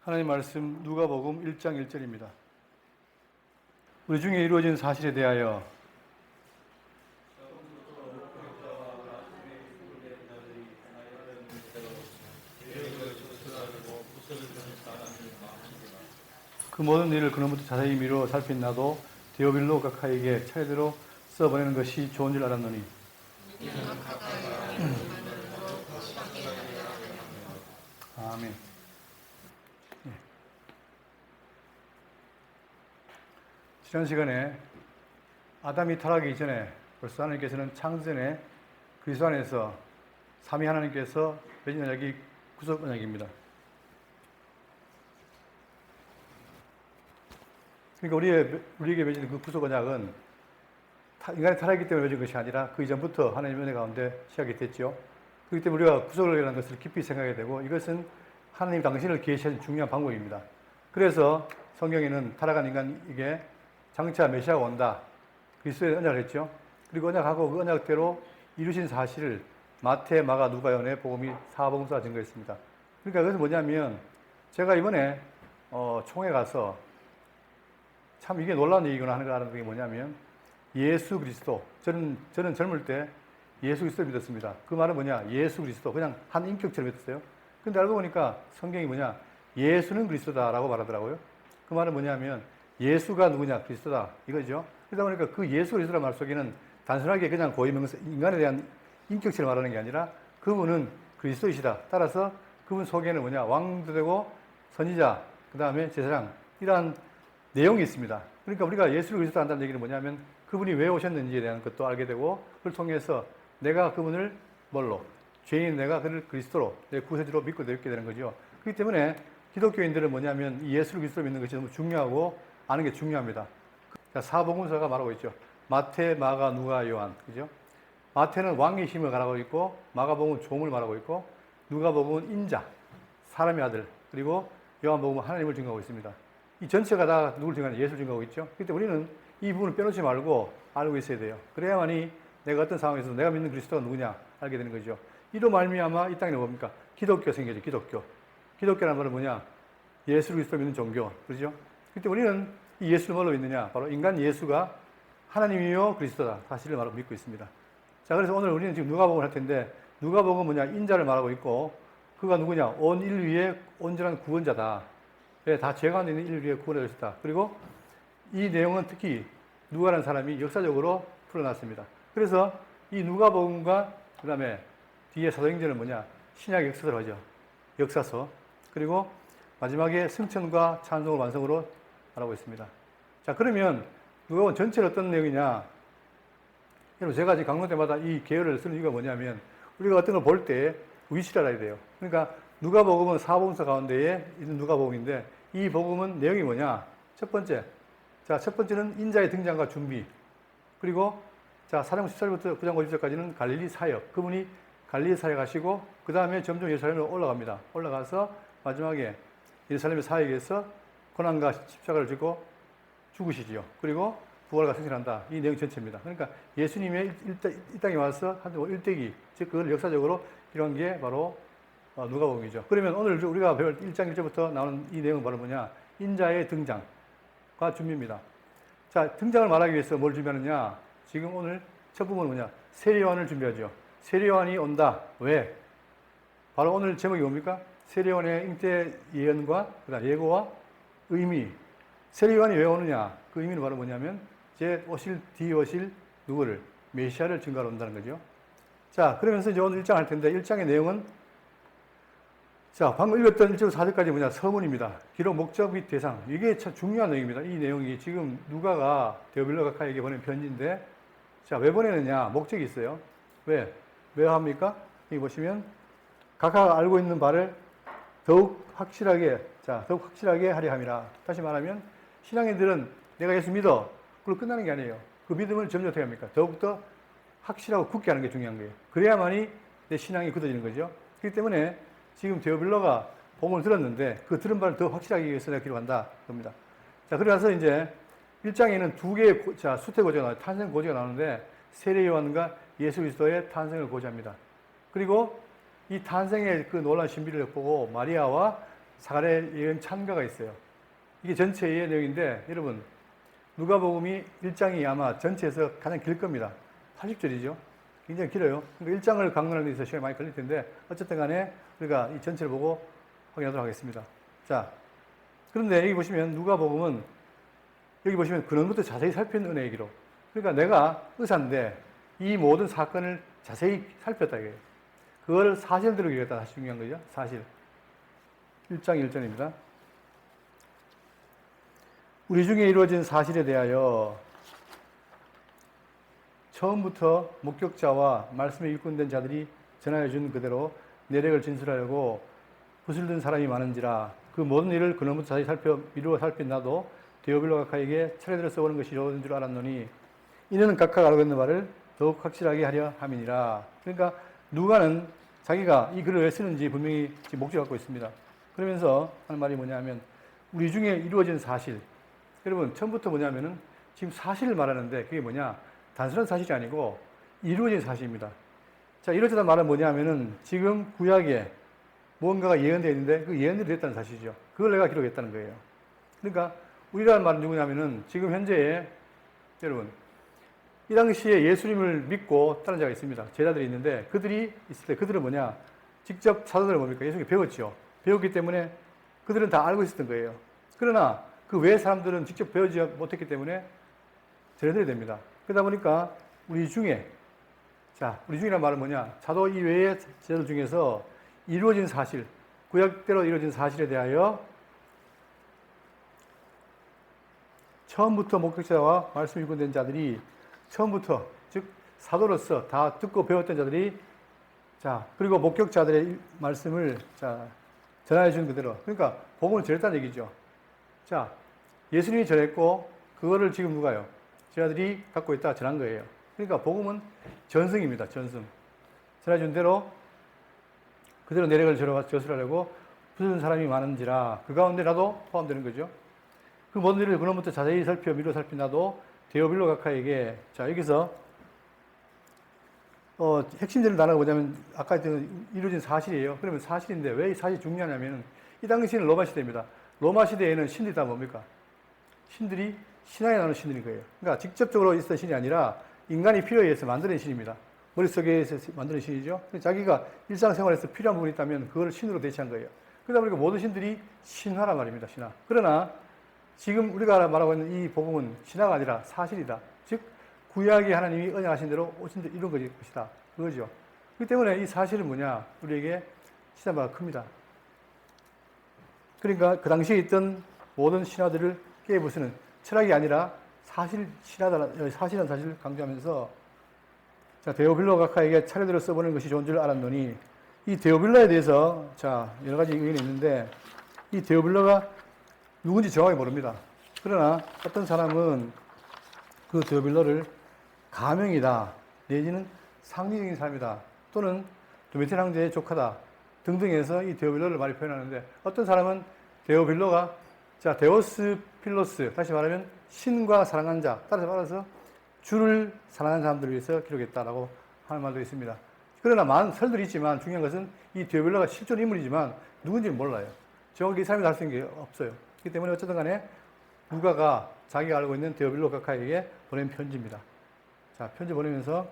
하나님 말씀 누가복음 1장 1절입니다. 우리 중에 이루어진 사실에 대하여 그 모든 일을 그놈부터 자세히 미루어 살핀 나도 데오빌로 각하에게 차례대로 써보내는 것이 좋은 줄 알았노니 아멘. 지난 시간에 아담이 타락하기 전에 벌써 하나님께서는 창세전에 그리스도 안에서 삼위 하나님께서 맺은 언약이 구속 언약입니다. 그러니까 우리에게 맺은 그 구속 언약은 인간이 타락했기 때문에 맺은 것이 아니라 그 이전부터 하나님의 은혜 가운데 시작이 됐죠. 그렇기 때문에 우리가 구속을 이라는 것을 깊이 생각해야 되고, 이것은 하나님 당신을 계시하신 중요한 방법입니다. 그래서 성경에는 타락한 인간에게 장차 메시아가 온다, 그리스도의 언약을 했죠. 그리고 언약하고 그 언약대로 이루신 사실을 마태, 마가, 누가, 요한의 복음이 사복음서가 증거했습니다. 그러니까 그것은 뭐냐면, 제가 이번에 총회 가서 참 이게 놀라운 얘기구나 하는 걸 알았던 게 뭐냐면, 예수 그리스도, 저는 젊을 때 예수 그리스도를 믿었습니다. 그 말은 뭐냐, 예수 그리스도, 그냥 한 인격처럼 믿었어요. 근데 알고 보니까 성경이 뭐냐, 예수는 그리스도다라고 말하더라고요. 그 말은 뭐냐면 예수가 누구냐, 그리스도다 이거죠. 그러다 보니까 그 예수 그리스도라는 말 속에는 단순하게 그냥 고유명사, 인간에 대한 인격체를 말하는 게 아니라 그분은 그리스도이시다. 따라서 그분 속에는 뭐냐, 왕도 되고 선지자, 그 다음에 제사장, 이러한 내용이 있습니다. 그러니까 우리가 예수를 그리스도 한다는 얘기는 뭐냐면 그분이 왜 오셨는지에 대한 것도 알게 되고, 그걸 통해서 내가 그분을 뭘로, 죄인 내가 그를 그리스도로, 내 구세주로 믿고 되게 되는 거죠. 그렇기 때문에 기독교인들은 뭐냐면 이 예수를 그리스도로 믿는 것이 너무 중요하고 아는 게 중요합니다. 자, 사복음서가 말하고 있죠. 마태, 마가, 누가, 요한, 그죠? 마태는 왕의 힘을 말하고 있고, 마가복음은 종을 말하고 있고, 누가복음은 인자, 사람의 아들, 그리고 요한복음은 하나님을 증거하고 있습니다. 이 전체가 다 누굴 증거하는, 예수를 증거하고 있죠. 그때 우리는 이 부분을 빼놓지 말고 알고 있어야 돼요. 그래야만이 내가 어떤 상황에서 내가 믿는 그리스도가 누구냐 알게 되는 거죠. 이로 말미암아 이 땅에 뭡니까? 기독교 생겨죠. 기독교라는 말은 뭐냐? 예수 그리스도 믿는 종교, 그렇죠? 그때 우리는 이 예수를 뭘로 믿느냐? 바로 인간 예수가 하나님이요 그리스도다 사실을 말하고 믿고 있습니다. 자, 그래서 오늘 우리는 지금 누가복음을 할 텐데, 누가복음은 뭐냐? 인자를 말하고 있고, 그가 누구냐? 온 인류의 온전한 구원자다. 네, 다 죄 가운데 있는 인류의 구원을 했다. 그리고 이 내용은 특히 누가라는 사람이 역사적으로 풀어놨습니다. 그래서 이 누가복음과 그 다음에 뒤에 사도행전은 뭐냐? 신약 역사서로 하죠. 역사서. 그리고 마지막에 승천과 찬송을 완성으로 말하고 있습니다. 자, 그러면 누가복음 전체는 어떤 내용이냐? 여러분, 제가 지금 강론 때마다 이 계열을 쓰는 이유가 뭐냐면, 우리가 어떤 걸 볼 때 위치를 알아야 돼요. 그러니까 누가복음은 사복음서 가운데에 있는 누가복음인데, 이 복음은 내용이 뭐냐? 첫 번째. 자, 첫 번째는 인자의 등장과 준비. 그리고 자, 4장 17절부터 9장 50절까지는 갈릴리 사역. 그분이 갈릴리 사역하시고, 그 다음에 점점 예루살렘으로 올라갑니다. 올라가서 마지막에 예루살렘의 사역에서 고난과 십자가를 지고 죽으시지요. 그리고 부활과 승천한다. 이 내용 전체입니다. 그러니까 예수님의 이 땅에 와서 한 일대기, 즉 그걸 역사적으로 이런 게 바로 누가복음이죠. 그러면 오늘 우리가 배울 1장 1절부터 나오는 이 내용은 바로 뭐냐? 인자의 등장과 준비입니다. 자, 등장을 말하기 위해서 뭘 준비하느냐? 지금 오늘 첫 부분은 뭐냐? 세례요한을 준비하죠. 세례요한이 온다. 왜? 바로 오늘 제목이 뭡니까? 세례요한의 잉태 예언과 그다음 예고와 의미. 세례요한이 왜 오느냐? 그 의미는 바로 뭐냐면 뒤에 오실 누구를? 메시아를 증거하러 온다는 거죠. 자, 그러면서 이제 오늘 1장 할 텐데, 1장의 내용은 자, 방금 읽었던 1절 4절까지 뭐냐? 서문입니다. 기록 목적 및 대상. 이게 참 중요한 내용입니다. 이 내용이 지금 누가가 데오빌로 각하에게 보낸 편지인데, 자, 왜 보내느냐? 목적이 있어요. 왜 합니까? 여기 보시면 각하가 알고 있는 바를 더욱 확실하게 하려 함이라. 다시 말하면 신앙인들은 내가 예수 믿어, 그걸로 끝나는 게 아니에요. 그 믿음을 점점 어떻게 합니까? 더욱더 확실하고 굳게 하는 게 중요한 거예요. 그래야만이 내 신앙이 굳어지는 거죠. 그렇기 때문에 지금 데오빌로가 복음을 들었는데 그 들은 바를 더 확실하게 하기 위해서 내가 기록한다 겁니다. 자, 그래서 이제 1장에는 두 개의 수태 고지가 나와요. 탄생 고지가 나오는데, 세례 요한과 예수 그리스도의 탄생을 고지합니다. 그리고 이 탄생의 그 놀라운 신비를 보고 마리아와 사간의 예언 찬가가 있어요. 이게 전체의 내용인데 여러분 누가복음이 1장이 아마 전체에서 가장 길 겁니다. 80절이죠. 굉장히 길어요. 그러니까 1장을 강론하는 데 있어서 시간이 많이 걸릴 텐데 어쨌든 간에 우리가 이 전체를 보고 확인하도록 하겠습니다. 자, 그런데 여기 보시면 누가복음은 여기 보시면 근원부터 자세히 살피는 은혜의 기록. 그러니까 내가 의사인데 이 모든 사건을 자세히 살폈다 이거예요. 그걸 사실대로 기록했다. 다시 중요한 거죠. 사실. 1장 1절입니다. 우리 중에 이루어진 사실에 대하여 처음부터 목격자와 말씀에 일꾼된 자들이 전하여 준 그대로 내력을 진술하려고 붓을 든 사람이 많은지라 그 모든 일을 근원부터 자세히 미루어 살핀 나도 데오빌로 각하에게 차례대로 써보는 것이 좋은 줄 알았노니 이는 각각 알고 있는 바를 더욱 확실하게 하려 함이니라. 그러니까 누가는 자기가 이 글을 왜 쓰는지 분명히 지금 목적을 갖고 있습니다. 그러면서 하는 말이 뭐냐면 우리 중에 이루어진 사실. 여러분 처음부터 뭐냐면은 지금 사실을 말하는데 그게 뭐냐? 단순한 사실이 아니고 이루어진 사실입니다. 자, 이루어지다는 말은 뭐냐면은 지금 구약에 무언가가 예언되어 있는데 그 예언대로 됐다는 사실이죠. 그걸 내가 기록했다는 거예요. 그러니까 우리라는 말은 누구냐면은 지금 현재에 여러분 이 당시에 예수님을 믿고 따른 자가 있습니다. 제자들이 있는데 그들이 있을 때 그들은 뭐냐? 직접 사도들은 뭡니까? 예수님께 배웠죠. 배웠기 때문에 그들은 다 알고 있었던 거예요. 그러나 그 외 사람들은 직접 배우지 못했기 때문에 전해드려야 됩니다. 그러다 보니까 우리 중에 우리 중이란 말은 뭐냐? 사도 이외의 제자들 중에서 이루어진 사실, 구약대로 이루어진 사실에 대하여 처음부터 목격자와 말씀 일꾼된 자들이 처음부터 즉 사도로서 다 듣고 배웠던 자들이 그리고 목격자들의 말씀을 전하여 준 그대로 그러니까 복음을 전했다는 얘기죠. 예수님이 전했고 그거를 지금 누가요? 제자들이 갖고 있다 전한 거예요. 그러니까 복음은 전승입니다. 전승. 전해 준 대로 그대로 내력을 저술하려고 부르는 사람이 많은지라 그 가운데 나도 포함되는 거죠. 그 모든 일을 그놈부터 자세히 미루어 살핀 나도 데오빌로 각하에게 여기서 핵심적인 단어가 뭐냐면 아까 이루어진 사실이에요. 그러면 사실인데 왜 이 사실이 중요하냐면 이 당시에는 로마 시대입니다. 로마 시대에는 신들이 다 뭡니까? 신들이 신앙에 나오는 신들인 거예요. 그러니까 직접적으로 있었던 신이 아니라 인간이 필요에 의해서 만드는 신입니다. 머릿속에서 만드는 신이죠. 자기가 일상생활에서 필요한 부분이 있다면 그걸 신으로 대체한 거예요. 그러다 보니까 모든 신들이 신화란 말입니다. 신화. 그러나 지금 우리가 말하고 있는 이 복음은 신화가 아니라 사실이다. 즉 구약의 하나님이 언약하신 대로 오신 데 이룬 것이다. 그거죠. 그렇기 때문에 이 사실은 뭐냐? 우리에게 시사바가 큽니다. 그러니까 그 당시에 있던 모든 신화들을 깨부수는 철학이 아니라 사실이라는 사실을 강조하면서 데오빌로 각하에게 차례대로 써보는 것이 좋은 줄 알았노니 이 데오빌로에 대해서 여러 가지 의견이 있는데 이 데오빌로가 누군지 정확히 모릅니다. 그러나 어떤 사람은 그 데오빌로를 가명이다 내지는 상징적인 사람이다 또는 도미티안 황제의 조카다 등등 해서 이 데오빌로를 많이 표현하는데 어떤 사람은 데오빌로가 데오스 필로스 다시 말하면 신과 사랑한 자 따라서 말해서 주를 사랑하는 사람들을 위해서 기록했다라고 하는 말도 있습니다. 그러나 많은 설들이 있지만 중요한 것은 이 데오빌로가 실존 인물이지만 누군지는 몰라요. 정확히 이 사람이 알 수 있는 게 없어요. 그렇기 때문에 어쨌든 간에 누가가 자기가 알고 있는 데오빌로 각하에게 보낸 편지입니다. 편지 보내면서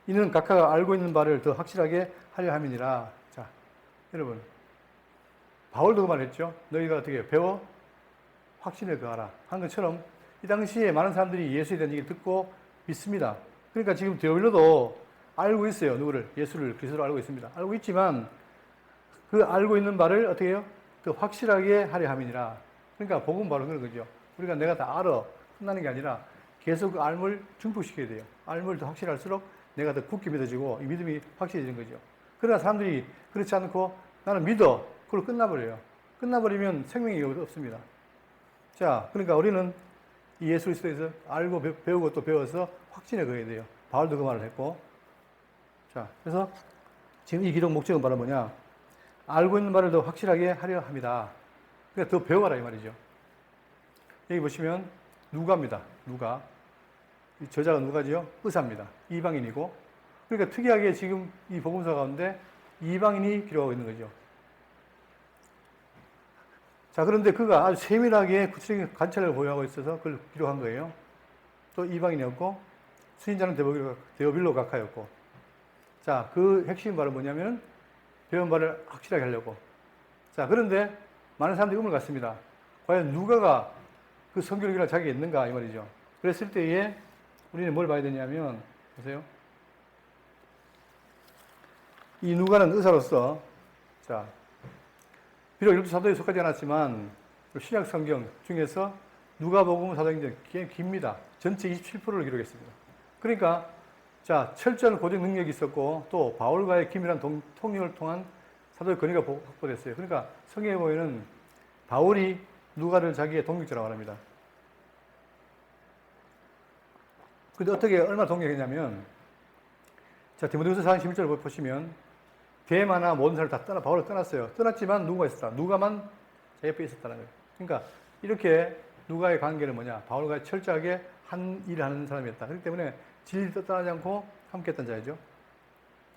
이는 각하가 알고 있는 바를 더 확실하게 하려 함이니라. 여러분 바울도 그 말을 했죠. 너희가 어떻게 배워 확신에 거하라 한 것처럼 이 당시에 많은 사람들이 예수에 대한 얘기를 듣고 믿습니다. 그러니까 지금 데오빌로도 알고 있어요. 누구를? 예수를 그리스도로 알고 있습니다. 알고 있지만 그 알고 있는 바를 어떻게 해요? 더 확실하게 하려 함이니라. 그러니까 복음 바로 그런 거죠. 우리가 내가 다 알아 끝나는 게 아니라 계속 그 알물 증폭시켜야 돼요. 알물 더 확실할수록 내가 더 굳게 믿어지고 이 믿음이 확실해지는 거죠. 그러나 사람들이 그렇지 않고 나는 믿어. 그걸로 끝나버려요. 끝나버리면 생명이 없습니다. 그러니까 우리는 이 예수 그리스도에서 알고 배우고 또 배워서 확신에 거해야 돼요. 바울도 그 말을 했고. 그래서 지금 이 기록 목적은 바로 뭐냐? 알고 있는 바를 더 확실하게 하려 합니다. 그러니까 더 배워라 이 말이죠. 여기 보시면 누가입니다. 누가. 이 저자가 누가지요? 의사입니다. 이방인이고. 그러니까 특이하게 지금 이 복음서 가운데 이방인이 기록하고 있는 거죠. 자, 그런데 그가 아주 세밀하게 구체적인 관찰을 보유하고 있어서 그걸 기록한 거예요. 또 이방인이었고, 수인자는 데오빌로 각하였고. 자, 그 핵심이 바로 뭐냐면, 배운 바를 확실하게 하려고. 자, 그런데 많은 사람들이 의문을 갖습니다. 과연 누가가 그 성경을 기록할 자격이 있는가, 이 말이죠. 그랬을 때에 우리는 뭘 봐야 되냐면, 보세요. 이 누가는 의사로서, 자, 비록 열두 사도에 속하지 않았지만 신약 성경 중에서 누가복음 사도행전 꽤 깁니다. 전체 27%를 기록했습니다. 그러니까 자, 철저한 고정 능력이 있었고 또 바울과의 긴밀한 통역을 통한 사도의 권위가 확보됐어요. 그러니까 성경에 보면은 바울이 누가를 자기의 동역자라고 합니다. 근데 어떻게 얼마나 동역했냐면, 자, 디모데후서 4장 11절을 보시면 대마나 모든 사람을 다 바울을 떠났어요. 떠났지만 누가 있었다. 누가만 제 옆에 있었다는 거예요. 그러니까 이렇게 누가의 관계는 뭐냐? 바울과 철저하게 한 일을 하는 사람이었다. 그렇기 때문에 진리를 떠나지 않고 함께했던 자이죠.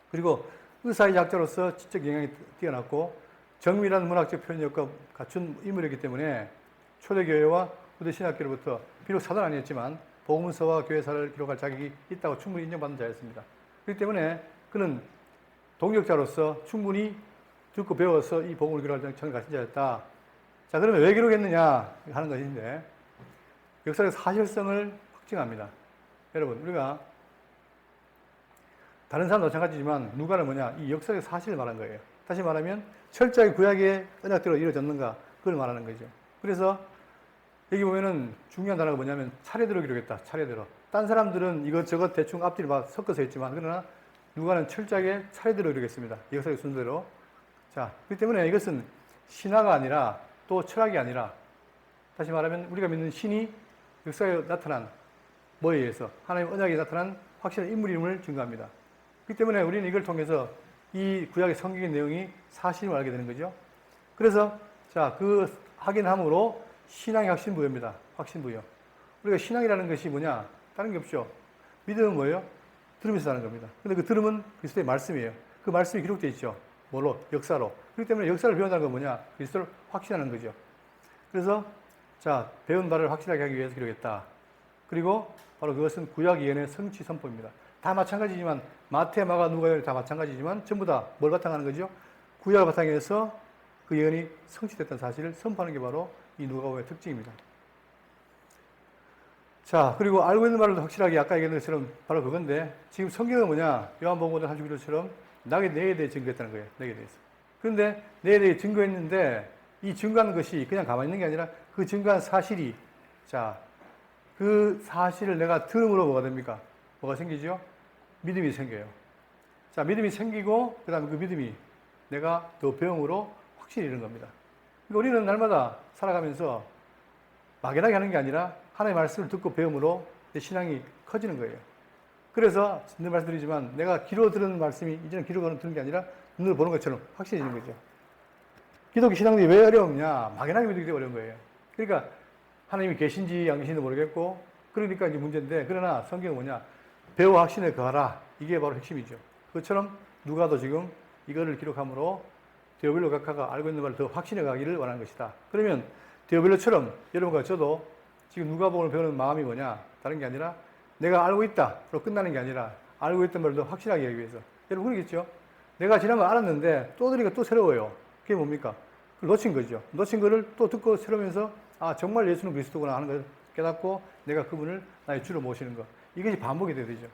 그리고 의사의 약자로서 지적 영향이 뛰어났고 정밀한 문학적 표현력과 갖춘 인물이기 때문에 초대교회와 후대 신학교로부터 비록 사도는 아니었지만 복음서와 교회사를 기록할 자격이 있다고 충분히 인정받는 자였습니다. 그렇기 때문에 그는 동역자로서 충분히 듣고 배워서 이 복음을 기록할 자격을 가진 자였다. 자, 그러면 왜 기록했느냐 하는 것인데, 역사적 사실성을 확증합니다. 여러분, 우리가 다른 사람도 마찬가지지만 누가는 뭐냐? 이 역사적 사실을 말한 거예요. 다시 말하면 철저하게 구약의 언약대로 이루어졌는가, 그걸 말하는 거죠. 그래서 여기 보면은 중요한 단어가 뭐냐면 차례대로 기록했다. 차례대로. 딴 사람들은 이것저것 대충 앞뒤를 막 섞어서 했지만, 그러나 누가는 철저하게 차례대로 기록했습니다. 역사적 순서대로. 자, 그렇기 때문에 이것은 신화가 아니라 또 철학이 아니라, 다시 말하면 우리가 믿는 신이 역사에 나타난 뭐에 의해서 하나님의 언약에 나타난 확실한 인물임을 증거합니다. 그렇기 때문에 우리는 이걸 통해서 이 구약의 성경의 내용이 사실임을 알게 되는 거죠. 그래서 자, 그 확인함으로 신앙의 확신부여입니다. 확신부여. 우리가 신앙이라는 것이 뭐냐? 다른 게 없죠. 믿음은 뭐예요? 들으면서 사는 겁니다. 근데 그 들음은 그리스도의 말씀이에요. 그 말씀이 기록되어 있죠. 뭘로? 역사로. 그렇기 때문에 역사를 배운다는 건 뭐냐? 그리스도를 확신하는 거죠. 그래서 자, 배운 바를 확실하게 하기 위해서 기록했다. 그리고 바로 그것은 구약 예언의 성취 선포입니다. 다 마찬가지지만 마태, 마가, 누가 예언이 다 마찬가지지만 전부 다 뭘 바탕하는 거죠? 구약을 바탕해서 그 예언이 성취됐다는 사실을 선포하는 게 바로 이 누가복음의 특징입니다. 자, 그리고 알고 있는 말을 확실하게 아까 얘기한 것처럼 바로 그건데, 지금 성경은 뭐냐? 요한복음 31절처럼 내에 대해 증거했다는 거예요. 내에 대해서. 그런데 내에 대해 증거했는데 이 증거한 것이 그냥 가만히 있는 게 아니라 그 증거한 사실이, 자, 그 사실을 내가 들음으로 뭐가 됩니까? 뭐가 생기죠? 믿음이 생겨요. 자, 믿음이 생기고 그 다음에 그 믿음이 내가 더 배움으로 확실히 이런 겁니다. 그러니까 우리는 날마다 살아가면서 막연하게 하는 게 아니라 하나님의 말씀을 듣고 배움으로 내 신앙이 커지는 거예요. 그래서 늘 말씀드리지만 내가 귀로 들은 말씀이 이제는 귀로 들은 게 아니라 눈으로 보는 것처럼 확실해지는 거죠. 기독교 신앙이 왜 어려우냐? 막연하게 믿기 때문에 어려운 거예요. 그러니까 하나님이 계신지 안 계신지도 모르겠고, 그러니까 이제 문제인데, 그러나 성경은 뭐냐? 배워 확신에 거하라. 이게 바로 핵심이죠. 그것처럼 누가도 지금 이거를 기록함으로 데오빌로 각하가 알고 있는 말을 더 확신해 가기를 원하는 것이다. 그러면 데오빌로처럼 여러분과 저도 지금 누가복음을 배우는 마음이 뭐냐? 다른 게 아니라 내가 알고 있다로 끝나는 게 아니라 알고 있던 말을 더 확실하게 하기 위해서. 여러분 그러겠죠? 내가 지난 거 알았는데 또 들으니까 또 새로워요. 그게 뭡니까? 그걸 놓친 거죠. 놓친 거를 또 듣고 새로우면서 아, 정말 예수는 그리스도구나 하는 걸 깨닫고 내가 그분을 나의 주로 모시는 것. 이것이 반복이 돼야 되죠.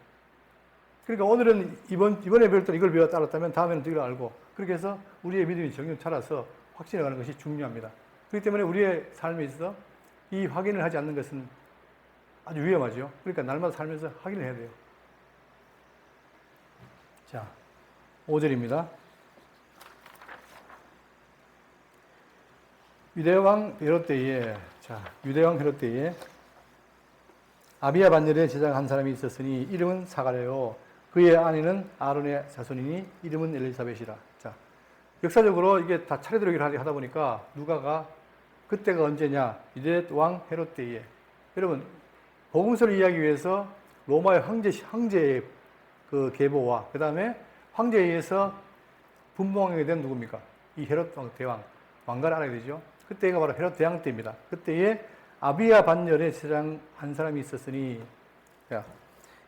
그러니까 오늘은 이번에 배울 때 이걸 배웠다 알았다면 다음에는 또 이걸 알고, 그렇게 해서 우리의 믿음이 정녕 차려서 확신해 가는 것이 중요합니다. 그렇기 때문에 우리의 삶에 있어서 이 확인을 하지 않는 것은 아주 위험하죠. 그러니까 날마다 살면서 확인을 해야 돼요. 자, 5절입니다. 유대왕 헤롯 때에, 유대왕 헤롯 때에 아비야 반열에 제자가 한 사람이 있었으니 이름은 사가랴요. 그의 아내는 아론의 자손이니 이름은 엘리사벳이라. 자, 역사적으로 이게 다 차례대로 얘기를 하다 보니까 누가가 그때가 언제냐? 유대왕 헤롯 때에. 여러분, 복음서를 이해하기 위해서 로마의 황제의 그 계보와 그 다음에 황제에 의해서 분봉하게 된 누굽니까? 이 헤롯 대왕. 왕가를 알아야 되죠. 그때가 바로 헤롯 대왕 때입니다. 그때에 아비야 반열의 제사장 한 사람이 있었으니, 자,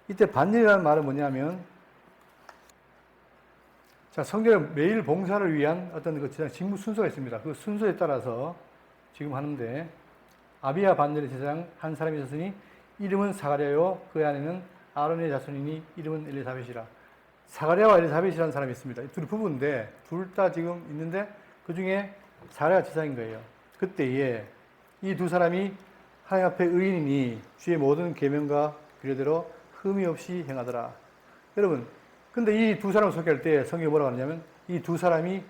이때 반열이라는 말은 뭐냐면, 자, 성경에 매일 봉사를 위한 어떤 그 제사장 직무 순서가 있습니다. 그 순서에 따라서 지금 하는데, 아비야 반열의 제사장 한 사람이 있었으니 이름은 사가랴요 그 안에는 아론의 자손이니 이름은 엘리사벳이라. 사가랴와 엘리사벳이라는 사람이 있습니다. 이 둘이 부부인데 둘 다 지금 있는데 그 중에 사가랴가 제사장인 거예요. 그때에 이 두 사람이 하나님 앞에 의인이니 주의 모든 계명과 규례대로 흠이 없이 행하더라. 여러분, 근데 이 두 사람을 소개할 때 성경이 뭐라고 하냐면 이 두 사람이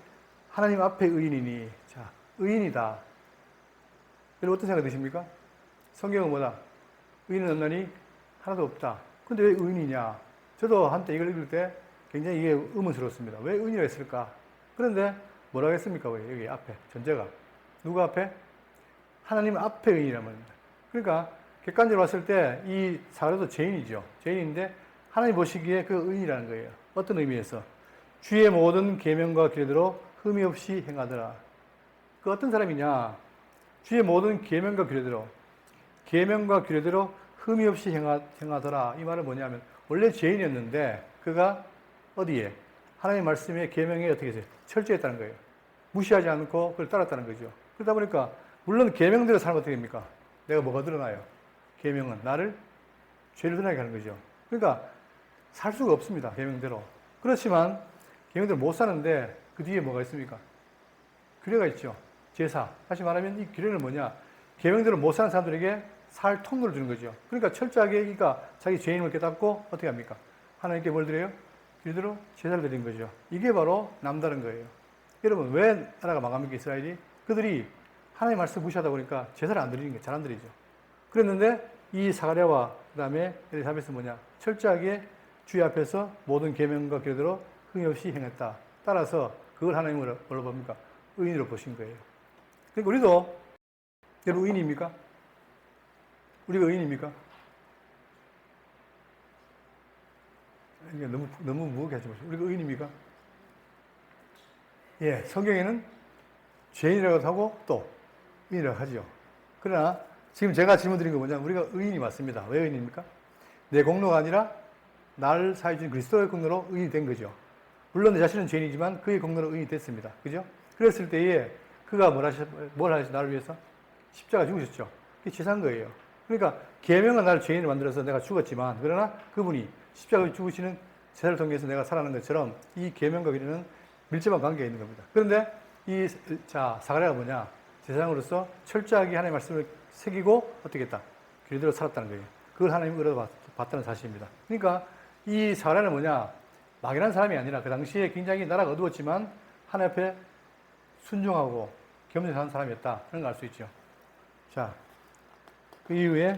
하나님 앞에 의인이니, 자, 의인이다. 여러분 어떤 생각 드십니까? 성경은 뭐다? 의인은 없나니 하나도 없다. 근데 왜 의인이냐? 저도 한때 이걸 읽을 때 굉장히 이게 의문스러웠습니다. 왜 의인이라 했을까? 그런데 뭐라고 했습니까? 여기 앞에 전제가 누구 앞에? 하나님 앞에 의인이란 말입니다. 그러니까 객관적으로 봤을 때 이 사례도 죄인이죠. 죄인인데 하나님 보시기에 그 의인이라는 거예요. 어떤 의미에서? 주의 모든 계명과 규례대로 흠이 없이 행하더라. 그 어떤 사람이냐? 주의 모든 계명과 규례대로 흠이 없이 행하더라. 이 말은 뭐냐면 원래 죄인이었는데 그가 어디에? 하나님의 말씀의 계명에 어떻게 해서 철저했다는 거예요. 무시하지 않고 그걸 따랐다는 거죠. 그러다 보니까 물론 계명대로 살면 어떻게 됩니까? 내가 뭐가 드러나요? 계명은 나를 죄를 드러나게 하는 거죠. 그러니까 살 수가 없습니다. 계명대로. 그렇지만 계명대로 못 사는데 그 뒤에 뭐가 있습니까? 규례가 있죠. 제사. 다시 말하면 이 규례는 뭐냐? 계명대로 못 사는 사람들에게 살 통로를 주는 거죠. 그러니까 철저하게 그러니까 자기 죄인을 깨닫고 어떻게 합니까? 하나님께 뭘 드려요? 규례대로 제사를 드린 거죠. 이게 바로 남다른 거예요. 여러분 왜 나라가 망합니까? 이스라엘이? 그들이 하나님의 말씀 무시하다 보니까 제사를 안 드리는 게 잘 안 드리죠. 그랬는데 이 사가랴와 그 다음에 엘리사벳은 뭐냐? 철저하게 주의 앞에서 모든 계명과 규례대로 흠이 없이 행했다. 따라서 그걸 하나님은 뭘로 봅니까? 의인으로 보신 거예요. 그러니까 우리도 여러분 의인입니까? 우리가 의인입니까? 너무 무겁게 하지 마시고. 우리가 의인입니까? 예, 성경에는 죄인이라고 하고 또 의인이라고 하죠. 그러나 지금 제가 질문 드린 건 뭐냐면 우리가 의인이 맞습니다. 왜 의인입니까? 내 공로가 아니라 나를 사해 주신 그리스도의 공로로 의인이 된 거죠. 물론 내 자신은 죄인이지만 그의 공로로 의인이 됐습니다. 그죠? 그랬을 때에 그가 뭘 하셨어요? 나를 위해서? 십자가 죽으셨죠. 그게 치사한 거예요. 그러니까 계명은 나를 죄인을 만들어서 내가 죽었지만 그러나 그분이 십자가 죽으시는 제사를 통해서 내가 살아나는 것처럼 이 계명과 규례는 밀접한 관계가 있는 겁니다. 그런데 사가랴가 뭐냐? 제사장으로서 철저하게 하나님의 말씀을 새기고 어떻게 했다? 규례대로 살았다는 거예요. 그걸 하나님이 얻어봤다는 사실입니다. 그러니까 이 사가랴는 뭐냐? 막연한 사람이 아니라 그 당시에 굉장히 나라가 어두웠지만 하나님 앞에 순종하고 겸손한 사람이었다. 그런 걸 알 수 있죠. 자, 그 이후에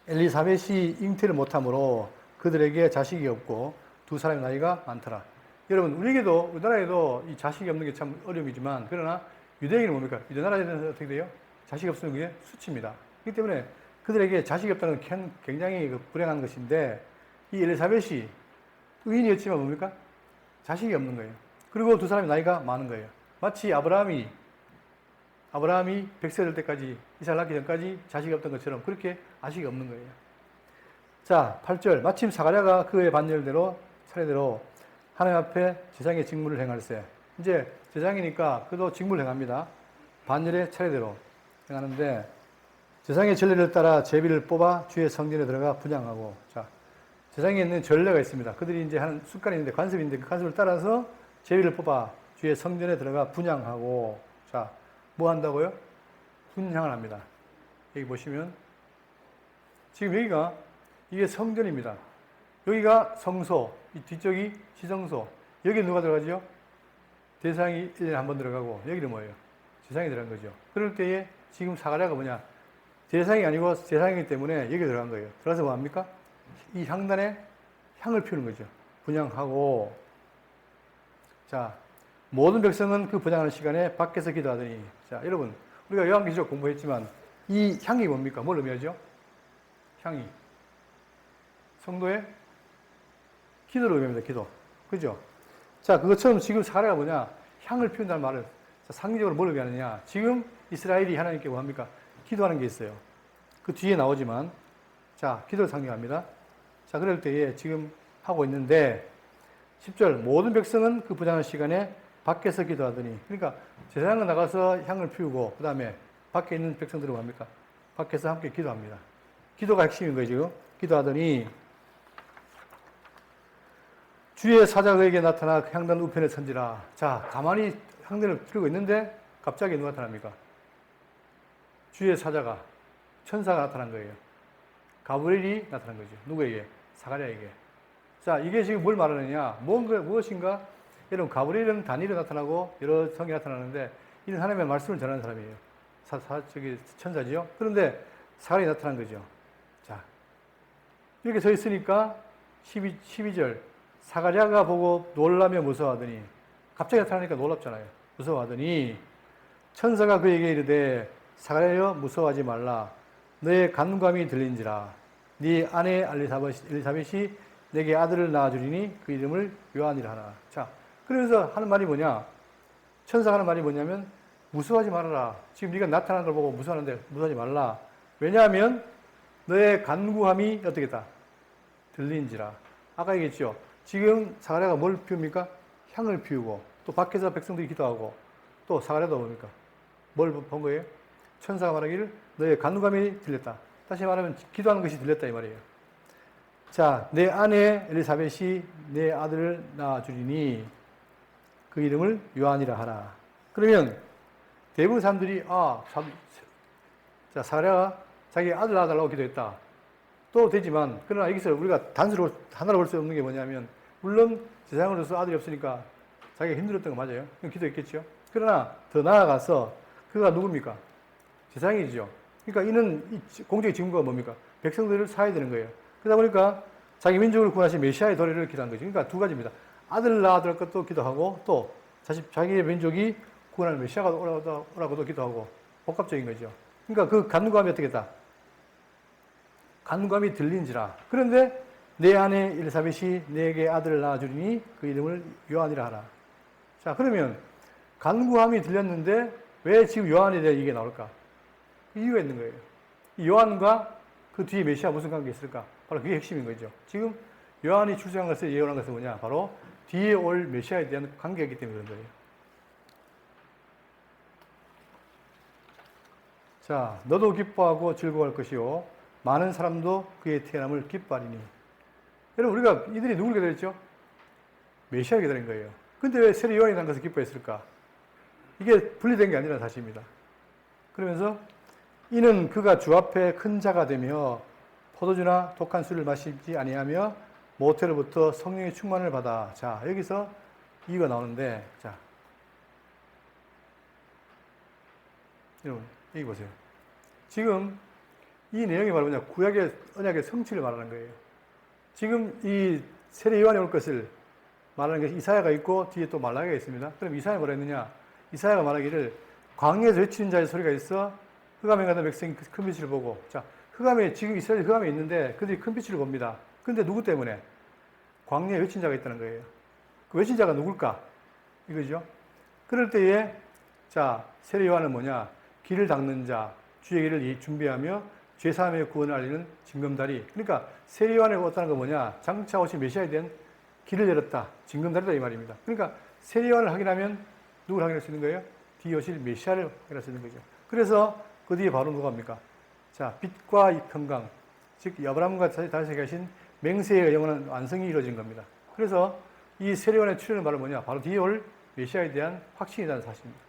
엘리사벳이 잉태를 못함으로 그들에게 자식이 없고 두 사람의 나이가 많더라. 여러분, 우리나라에도 이 자식이 없는 게 참 어려움이지만, 그러나 유대인은 뭡니까? 유대 나라에는 어떻게 돼요? 자식이 없으면 그게 수치입니다. 그렇기 때문에 그들에게 자식이 없다는 건 굉장히 불행한 것인데, 이 엘리사벳이 의인이었지만 뭡니까? 자식이 없는 거예요. 그리고 두 사람의 나이가 많은 거예요. 마치 아브라함이 100세 될 때까지, 이삭을 낳기 전까지 자식이 없던 것처럼 그렇게 자식이 없는 거예요. 자, 8절. 마침 사가랴가 그의 차례대로 하나님 앞에 제사장의 직무를 행할세. 이제 제사장이니까 그도 직무를 행합니다. 반열의 차례대로 행하는데, 제사장의 전례를 따라 제비를 뽑아 주의 성전에 들어가 분향하고, 자, 제사장에 있는 전례가 있습니다. 그들이 이제 하는 습관이 있는데, 관습이 있는데, 그 관습을 따라서 제비를 뽑아 주의 성전에 들어가 분향하고, 자, 뭐 한다고요? 분향을 합니다. 여기 보시면, 지금 여기가, 이게 성전입니다. 여기가 성소, 이 뒤쪽이 지성소. 여기 누가 들어가죠? 대상이 1년에 한 번 들어가고, 여기는 뭐예요? 제사장이 들어간 거죠. 그럴 때에 지금 사가랴가 뭐냐? 제사장이 아니고 제사장이기 때문에 여기 들어간 거예요. 들어가서 뭐 합니까? 이 향단에 향을 피우는 거죠. 분향하고, 자, 모든 백성은 그 분향하는 시간에 밖에서 기도하더니, 자, 여러분, 우리가 요한계시록 공부했지만 이 향이 뭡니까? 뭘 의미하죠? 향이. 성도의 기도를 의미합니다. 기도. 그죠? 자, 그것처럼 지금 사가랴가 뭐냐? 향을 피운다는 말은 자, 상징적으로 뭘 의미하느냐? 지금 이스라엘이 하나님께 뭐 합니까? 기도하는 게 있어요. 그 뒤에 나오지만, 자, 기도를 상징합니다. 자, 그럴 때에 지금 하고 있는데, 10절, 모든 백성은 그 부장한 시간에 밖에서 기도하더니, 그러니까 제사장은 나가서 향을 피우고, 그 다음에 밖에 있는 백성들은 뭐 합니까? 밖에서 함께 기도합니다. 기도가 핵심인 거예요, 지금. 기도하더니, 주의 사자가 그에게 나타나 향단 우편에 선지라. 자, 가만히 향단을 들고 있는데, 갑자기 누가 나타납니까? 주의 사자가, 천사가 나타난 거예요. 가브리엘이 나타난 거죠. 누구에게? 사가랴에게. 자, 이게 지금 뭘 말하느냐? 무엇인가? 여러분, 가브리엘은 단일로 나타나고 여러 성이 나타나는데, 이는 하나님의 말씀을 전하는 사람이에요. 천사지요? 그런데 사가랴이 나타난 거죠. 자, 이렇게 서 있으니까 12절. 사가랴가 보고 놀라며 무서워하더니, 갑자기 나타나니까 놀랍잖아요. 무서워하더니, 천사가 그에게 이르되, 사가랴여 무서워하지 말라. 너의 간감이 들린지라. 네 아내 엘리사벳이 내게 아들을 낳아주리니 그 이름을 요한이라 하나. 자, 그러면서 하는 말이 뭐냐? 천사가 하는 말이 뭐냐면, 무서워하지 말아라. 지금 네가 나타나는 걸 보고 무서워하는데 무서워하지 말라. 왜냐하면 너의 간구함이 어떻겠다? 들린지라. 아까 얘기했죠. 지금 사가랴가 뭘 피웁니까? 향을 피우고, 또 밖에서 백성들이 기도하고, 또 사가랴도 뭡니까? 뭘 본 거예요? 천사가 말하기를 너의 간구함이 들렸다. 다시 말하면 기도하는 것이 들렸다 이 말이에요. 자, 내 아내 엘리사벳이 내 아들을 낳아주리니 그 이름을 요한이라 하라. 그러면 대부분 사람들이 자, 사가랴가 자기 아들 낳아달라고 기도했다. 또 되지만, 그러나 여기서 우리가 단수로 하나로 볼 수 없는 게 뭐냐면, 물론 제사장으로서 아들이 없으니까 자기가 힘들었던 거 맞아요. 기도했겠죠. 그러나 더 나아가서 그가 누굽니까? 제사장이죠. 그러니까 이는 공적인 직무가 뭡니까? 백성들을 사야 되는 거예요. 그러다 보니까 자기 민족을 구원하신 메시아의 도래를 기도한 거죠. 그러니까 두 가지입니다. 아들을 낳아줄 것도 기도하고, 또 자기의 민족이 구원하는 메시아가 오라고도 기도하고, 복합적인 거죠. 그러니까 그 간구함이 어떻겠다? 간구함이 들린지라. 그런데 내 아내 엘리사벳이 내게 아들을 낳아주리니 그 이름을 요한이라 하라. 자, 그러면 간구함이 들렸는데 왜 지금 요한에 대해 이게 나올까? 그 이유가 있는 거예요. 이 요한과 그 뒤에 메시아 무슨 관계가 있을까? 바로 그게 핵심인 거죠. 지금 요한이 출생한 것을 예언한 것은 뭐냐? 바로 뒤에 올 메시아에 대한 관계가 있기 때문에 그런 거예요. 자, 너도 기뻐하고 즐거워할 것이요 많은 사람도 그의 태어남을 기뻐하리니. 여러분, 우리가 이들이 누구를 기다렸죠? 메시아를 기다린 거예요. 근데 왜 세례 요한이 난 것을 기뻐했을까? 이게 분리된 게 아니라 사실입니다. 그러면서 이는 그가 주 앞에 큰 자가 되며 포도주나 독한 술을 마시지 아니하며 모태로부터 성령의 충만을 받아. 자, 여기서 이유가 나오는데, 자, 여러분 여기 보세요. 지금 이 내용이 바로 뭐냐? 구약의 언약의 성취를 말하는 거예요. 지금 이 세례 요한이 올 것을 말하는 것이 이사야가 있고 뒤에 또 말라기가 있습니다. 그럼 이사야가 뭐라 했느냐? 이사야가 말하기를 광야에서 외치는 자의 소리가 있어 흑암에 가던 백성이 큰 빛을 보고. 자, 흑암에, 지금 이스라엘 흑암에 있는데 그들이 큰 빛을 봅니다. 근데 누구 때문에? 광야에 외친 자가 있다는 거예요. 그 외친 자가 누굴까? 이거죠. 그럴 때에, 자, 세례 요한은 뭐냐? 길을 닦는 자, 주의 길을 준비하며 죄사함의 구원을 알리는 징검다리. 그러니까 세례 요한이 왔다는 건 뭐냐? 장차 오신 메시아에 대한 길을 열었다. 징검다리다 이 말입니다. 그러니까 세례 요한을 확인하면 누굴 확인할 수 있는 거예요? 뒤에 오실 메시아를 확인할 수 있는 거죠. 그래서 그 뒤에 바로 누가 합니까? 자, 빛과 이 평강, 즉 아브라함과 다윗에 계신 맹세의 영원한 완성이 이루어진 겁니다. 그래서 이 세례 요한의 출현은 바로 뭐냐? 바로 뒤에 올 메시아에 대한 확신이라는 사실입니다.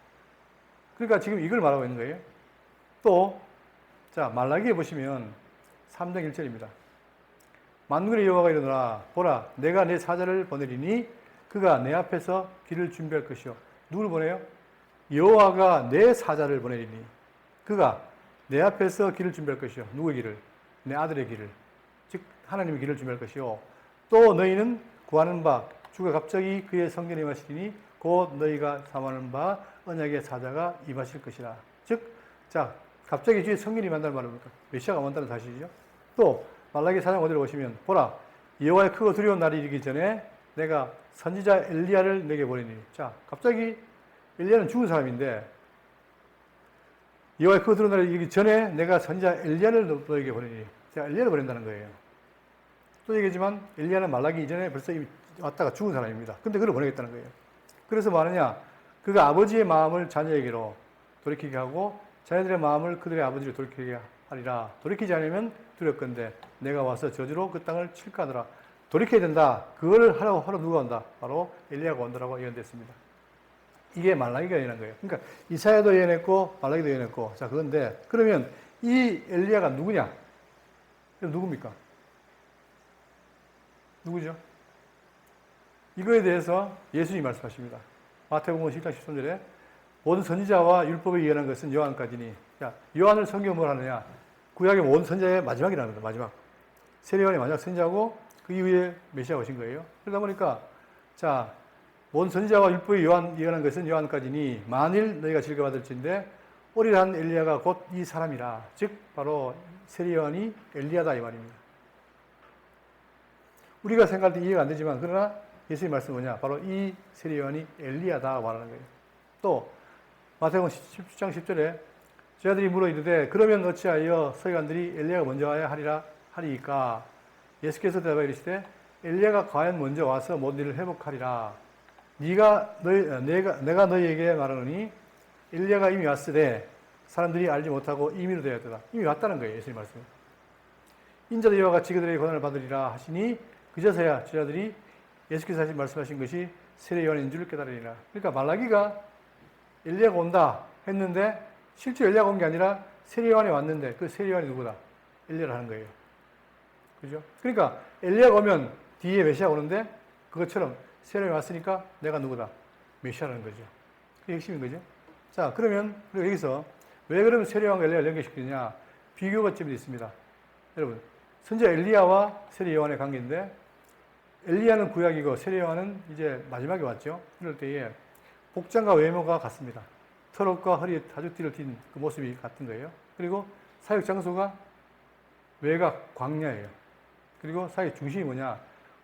그러니까 지금 이걸 말하고 있는 거예요. 또, 자, 말라기에 보시면 3장 1절입니다. 만군의 여호와가 이르노라 보라 내가 내 사자를 보내리니 그가 내 앞에서 길을 준비할 것이요. 누구를 보내요? 여호와가 내 사자를 보내리니 그가 내 앞에서 길을 준비할 것이요. 누구의 길을? 내 아들의 길을. 즉 하나님의 길을 준비할 것이요. 또 너희는 구하는 바 주가 갑자기 그의 성전에 임하시리니 곧 너희가 사모하는 바 언약의 사자가 임하실 것이라. 즉, 자, 갑자기 주의 성전이 임한다는 말은 뭡니까? 메시아가 온다는 사실이죠. 또 말라기 4장 5절을 보시면 보라 여호와의 크고 두려운 날이 이르기 전에 내가 선지자 엘리야를 내게 보내니. 자, 갑자기 엘리야는 죽은 사람인데 여호와의 그 거룩한 날이 이기 전에 내가 선지자 엘리야를 너에게 보내니, 제가 엘리야를 보낸다는 거예요. 또 얘기하지만 엘리야는 말라기 이전에 벌써 이미 왔다가 죽은 사람입니다. 근데 그를 보내겠다는 거예요. 그래서 뭐하느냐, 그가 아버지의 마음을 자녀에게로 돌이키게 하고 자녀들의 마음을 그들의 아버지로 돌이키게 하리라. 돌이키지 않으면 두렵건대 내가 와서 저주로 그 땅을 칠까 하더라. 돌이켜야 된다. 그거를 하러 누가 온다? 바로 엘리야가 온다라고 예언됐습니다. 이게 말라기가 예언한 거예요. 그러니까 이사야도 예언했고 말라기도 예언했고. 자, 그런데 그러면 이 엘리야가 누구냐? 그럼 누굽니까? 누구죠? 이거에 대해서 예수님이 말씀하십니다. 마태복음 10장 13절에 모든 선지자와 율법에 예언한 것은 요한까지니. 자, 요한을 성경은 뭘 하느냐? 구약의 모든 선지자의 마지막이라는 겁니다. 마지막. 세례요한이 마지막 선지자고 그 이후에 메시아가 오신 거예요. 그러다 보니까 자, 모든 선지자와 율법에 예언한 것은 요한까지니 만일 너희가 즐거워받을진데 오리라 한 엘리야가 곧 이 사람이라. 즉 바로 세례요한이 엘리야다 이 말입니다. 우리가 생각할 때 이해가 안 되지만 그러나 예수님 말씀은 뭐냐? 바로 이 세례요한이 엘리야다 말하는 거예요. 또 마태복음 10장 10절에 제자들이 물어 이르되 그러면 어찌하여 서기관들이 엘리야가 먼저 와야 하리이까? 예수께서 대답하여 이르시되 엘리야가 과연 먼저 와서 모든 일을 회복하리라. 내가 너희에게 말하노니 엘리야가 이미 왔으되 사람들이 알지 못하고 임의로 되었다. 이미 왔다는 거예요. 예수님 말씀. 인자도 이와 같이 그들의 고난을 받으리라 하시니 그제서야 제자들이 예수께서 말씀하신 것이 세례요한인 줄 깨달으리라. 그러니까 말라기가 엘리야가 온다 했는데 실제 엘리야가 온 게 아니라 세례요한이 왔는데 그 세례요한이 누구다? 엘리야를 하는 거예요. 그죠? 그러니까 엘리야가 오면 뒤에 메시아가 오는데 그것처럼 세례요한이 왔으니까 내가 누구다? 메시아라는 거죠. 그게 핵심인 거죠. 자, 그러면 여기서 왜 그러면 세례요한과 엘리야를 연결시키느냐? 비교 관점이 있습니다. 여러분, 선지자 엘리야와 세례요한의 관계인데 엘리야는 구약이고 세례요한은 이제 마지막에 왔죠. 이럴 때에 복장과 외모가 같습니다. 털옷과 허리에 타죽띠를 띤 그 모습이 같은 거예요. 그리고 사역 장소가 외곽 광야예요. 그리고 사역 중심이 뭐냐?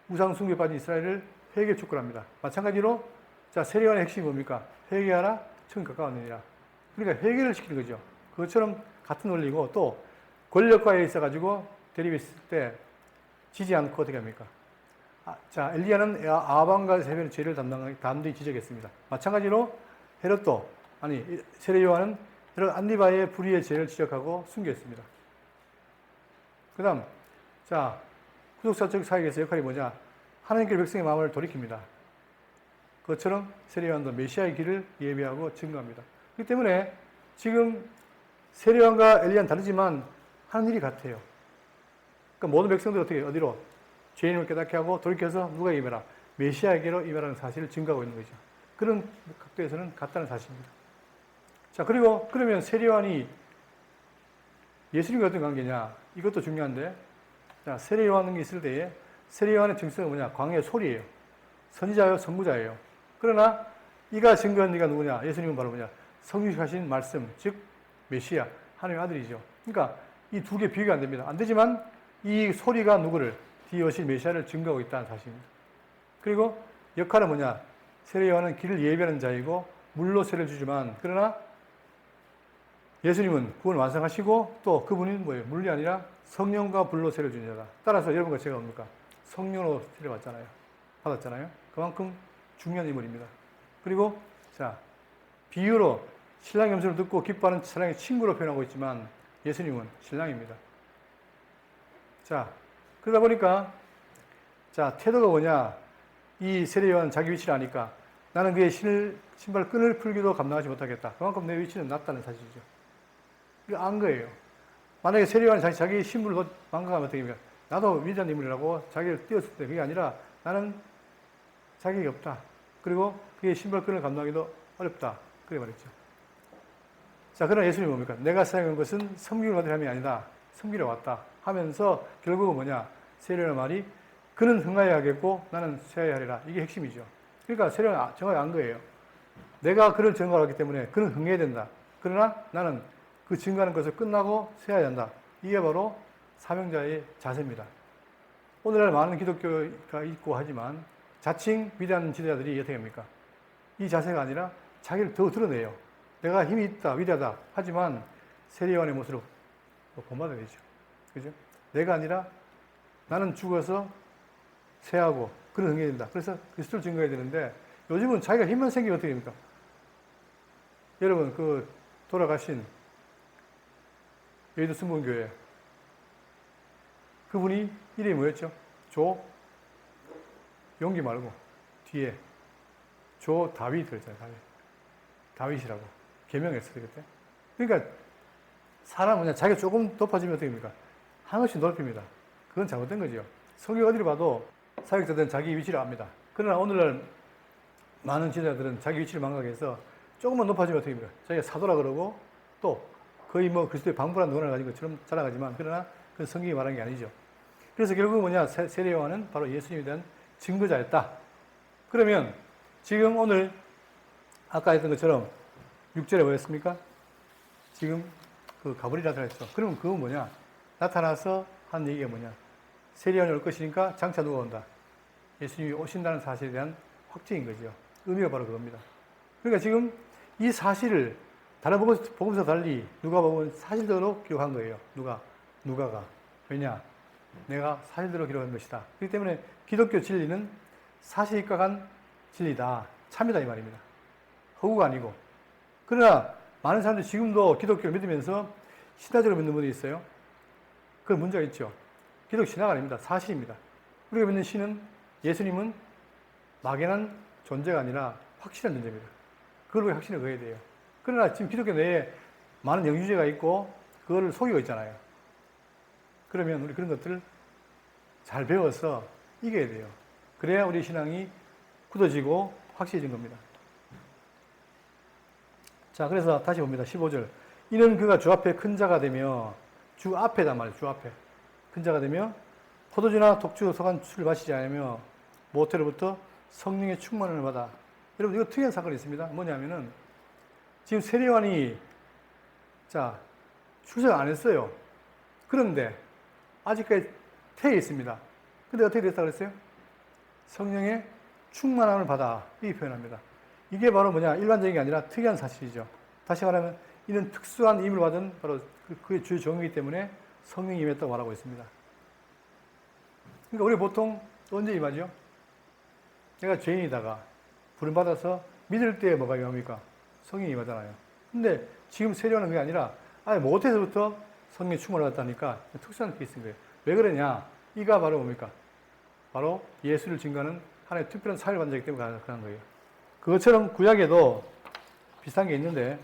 우상 숭배에 빠진 이스라엘을 회개 축구를 합니다. 마찬가지로 자, 세례요한의 핵심이 뭡니까? 회개하라 천국 가까웠느니라. 그러니까 회개를 시키는 거죠. 그것처럼 같은 원리고 또 권력과에 있어가지고 대립했을 때 지지 않고 어떻게 합니까? 자, 엘리야는 아방과 세변의 죄를 담대히 지적했습니다. 마찬가지로 세례요한은 헤롯 안디바의 불의의 죄를 지적하고 순교했습니다. 그 다음, 자, 구속사적 사역에서 역할이 뭐냐? 하나님께 백성의 마음을 돌이킵니다. 그것처럼 세례요한도 메시아의 길을 예비하고 증거합니다. 그렇기 때문에 지금 세례요한과 엘리야는 다르지만 하는 일이 같아요. 그러니까 모든 백성들 어디로? 죄인을 깨닫게 하고 돌이켜서 누가 임해라? 메시아에게로 임해라는 사실을 증거하고 있는 거죠. 그런 각도에서는 같다는 사실입니다. 자, 그리고 그러면 세례요한이 예수님과 어떤 관계냐? 이것도 중요한데, 자, 세례요한이 있을 때에 세례요한의 정체가 뭐냐? 광야의 소리예요. 선지자요, 선구자예요. 그러나 이가 증거한 이가 누구냐? 예수님은 바로 뭐냐? 성육하신 말씀, 즉 메시아, 하나님의 아들이죠. 그러니까 이 두 개 비교가 안 됩니다. 안 되지만 이 소리가 누구를? 뒤에 오실 메시아를 증거하고 있다는 사실입니다. 그리고 역할은 뭐냐? 세례요한은 길을 예비하는 자이고 물로 세례를 주지만 그러나 예수님은 구원을 완성하시고 또 그분이 뭐예요? 물이 아니라 성령과 불로 세례를 주는 자다. 따라서 여러분과 제가 뭡니까? 성령으로 세례를 받았잖아요. 그만큼 중요한 인물입니다. 그리고 자, 비유로 신랑의 음성을 듣고 기뻐하는 사랑의 친구로 표현하고 있지만 예수님은 신랑입니다. 자, 그러다 보니까 자, 태도가 뭐냐? 이 세례요한은 자기 위치를 아니까 나는 그의 신발 끈을 풀기도 감당하지 못하겠다. 그만큼 내 위치는 낮다는 사실이죠. 이거 안 거예요. 만약에 세례요한이 자기 신분을 망각하면 어떻게 됩니까? 나도 위대한 인물이라고 자기를 띄웠을 때 그게 아니라 나는 자격이 없다. 그리고 그의 신발끈을 감당하기도 어렵다. 그래 말했죠. 자, 그러나 예수님이 뭡니까? 내가 사용한 것은 섬김을 받을 함이 아니다. 섬기러 왔다. 하면서 결국은 뭐냐? 세례요한의 말이 그는 흥하여야 하겠고 나는 쇠하여야 하리라. 이게 핵심이죠. 그러니까 세례요한은 정확히 안 거예요. 내가 그를 증거하기 때문에 그는 흥해야 된다. 그러나 나는 그 증거하는 것을 끝나고 쇠하여야 한다. 이게 바로 사명자의 자세입니다. 오늘날 많은 기독교가 있고 하지만 자칭 위대한 지도자들이 어떻게 합니까? 이 자세가 아니라 자기를 더 드러내요. 내가 힘이 있다, 위대하다. 하지만 세례요한의 모습으로 본받아야 되죠. 그죠? 내가 아니라 나는 죽어서 쇠하고 그런 성경이 된다. 그래서 그리스도를 증거해야 되는데 요즘은 자기가 힘만 생기면 어떻게 됩니까? 여러분, 그 돌아가신 여의도 순복음교회 그분이 이름이 뭐였죠? 용기 말고 뒤에 다윗 그랬잖아요. 다윗이라고 개명했어요 그때. 그러니까 사람 그냥 자기가 조금 높아지면 어떻게 됩니까? 한없이 넓힙니다. 그건 잘못된 거죠. 성경 어디를 봐도 사역자들은 자기 위치를 압니다. 그러나 오늘날 많은 지도자들은 자기 위치를 망각해서 조금만 높아지면 어떻게 됩니까? 자기가 사도라 그러고 또 거의 뭐 그리스도의 방불한 논을 가진 것처럼 자라가지만 그러나 그건 성경이 말한 게 아니죠. 그래서 결국은 뭐냐? 세례요한은 바로 예수님에 대한 증거자였다. 그러면 지금 오늘 아까 했던 것처럼 6절에 뭐였습니까? 지금 그 가브리엘 나타났죠. 그러면 그건 뭐냐? 나타나서 한 얘기가 뭐냐? 세례요한이 올 것이니까 장차 누가 온다? 예수님이 오신다는 사실에 대한 확증인 거죠. 의미가 바로 그겁니다. 그러니까 지금 이 사실을 다른 복음서 달리 누가복음은 사실대로 기록한 거예요. 누가가. 왜냐? 내가 사실대로 기록한 것이다. 그렇기 때문에 기독교 진리는 사실에 입각한 진리다. 참이다 이 말입니다. 허구가 아니고. 그러나 많은 사람들이 지금도 기독교를 믿으면서 신화적으로 믿는 분이 있어요. 그건 문제가 있죠. 기독 신화가 아닙니다. 사실입니다. 우리가 믿는 신은 예수님은 막연한 존재가 아니라 확실한 존재입니다. 그걸 왜 확신을 거해야 돼요? 그러나 지금 기독교 내에 많은 영주제가 있고 그걸 속이고 있잖아요. 그러면 우리 그런 것들을 잘 배워서 이겨야 돼요. 그래야 우리 신앙이 굳어지고 확실해진 겁니다. 자, 그래서 다시 봅니다. 15절. 이는 그가 주 앞에 큰 자가 되며, 주 앞에단 말이에요. 주 앞에. 큰 자가 되며, 포도주나 독주 속한 술을 마시지 않으며, 모태로부터 성령의 충만을 받아. 여러분, 이거 특이한 사건이 있습니다. 뭐냐면은, 지금 세례요한이, 자, 출석 안 했어요. 그런데, 아직까지 태에 있습니다. 근데 어떻게 됐다고 그랬어요? 성령의 충만함을 받아. 이렇게 표현합니다. 이게 바로 뭐냐? 일반적인 게 아니라 특이한 사실이죠. 다시 말하면 이는 특수한 임을 받은 바로 그의 주의 종이기 때문에 성령이 임했다고 말하고 있습니다. 그러니까 우리 보통 언제 임하죠? 내가 죄인이다가 부름받아서 믿을 때 뭐가 임합니까? 성령이 임하잖아요. 근데 지금 세례요한은 그게 아니라 아예 모태에서부터 성령의 충만을 받았다니까 특수한 케이스인 거예요. 왜 그러냐? 이가 바로 뭡니까? 바로 예수를 증거하는 하나의 특별한 사회를 받는 자이기 때문에 가능한 거예요. 그것처럼 구약에도 비슷한 게 있는데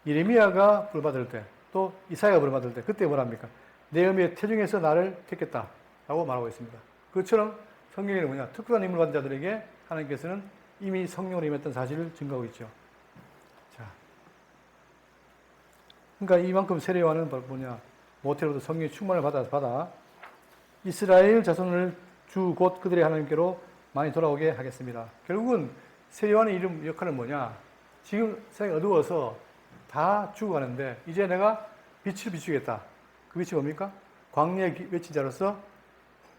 예레미야가 부름받을 때 또 이사야가 부름받을 때 그때 뭐랍니까? 내 어미의 태중에서 나를 택했다 라고 말하고 있습니다. 그것처럼 성경에는 뭐냐? 특별한 인물 받은 자들에게 하나님께서는 이미 성령으로 임했던 사실을 증거하고 있죠. 자, 그러니까 이만큼 세례요한은 뭐냐? 모태로부터 성령의 충만을 받아 이스라엘 자손을 주 곧 그들의 하나님께로 많이 돌아오게 하겠습니다. 결국은 세례요한의 이름 역할은 뭐냐? 지금 세상이 어두워서 다 죽어가는데 이제 내가 빛을 비추겠다. 그 빛이 뭡니까? 광야의 외친 자로서